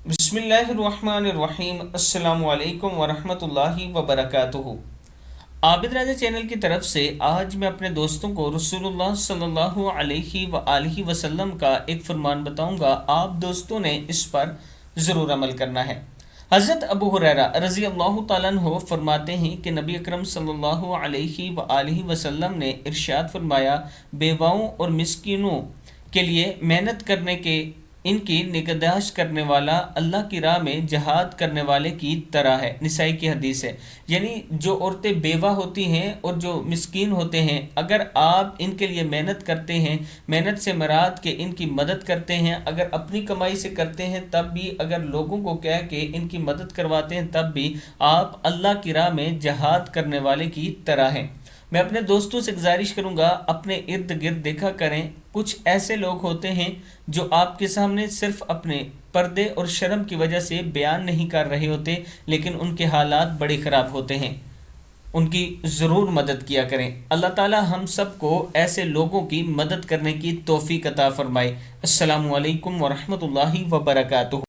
बिस्मिल्लाहिर्रहमानिर्रहीम। अस्सलामु अलैकुम वरहमतुल्लाहि वबरकातुहू। आबिद राजा चैनल की तरफ से आज मैं अपने दोस्तों को रसूलुल्लाह सल्लल्लाहु अलैहि व आलिहि वसल्लम का एक फरमान बताऊंगा। आप दोस्तों ने इस पर ज़रूर अमल करना है। हज़रत अबू हुरैरा रज़ी अल्लाह ताला अन्हु फरमाते हैं कि नबी अकरम सल्लल्लाहु अलैहि व आलिहि वसल्लम ने इरशाद फरमाया, बेवाओं और मिस्कीनों के लिए मेहनत करने के इनकी निगहदाश्त करने वाला अल्लाह की राह में जहाद करने वाले की तरह है। निसाई की हदीस है। यानी जो औरतें बेवा होती हैं और जो मिस्कीन होते हैं, अगर आप इनके लिए मेहनत करते हैं, मेहनत से मराद के इनकी मदद करते हैं, अगर अपनी कमाई से करते हैं तब भी, अगर लोगों को कह के इनकी मदद करवाते हैं तब भी, आप अल्लाह की राह में जहाद करने वाले की तरह हैं। मैं अपने दोस्तों से गुजारिश करूंगा, अपने इर्द गिर्द देखा करें, कुछ ऐसे लोग होते हैं जो आपके सामने सिर्फ अपने पर्दे और शर्म की वजह से बयान नहीं कर रहे होते, लेकिन उनके हालात बड़े ख़राब होते हैं। उनकी ज़रूर मदद किया करें। अल्लाह ताला हम सबको ऐसे लोगों की मदद करने की तौफीक अता फरमाए। अस्सलामु अलैकुम वरहमतुल्लाहि वबरकातुहू।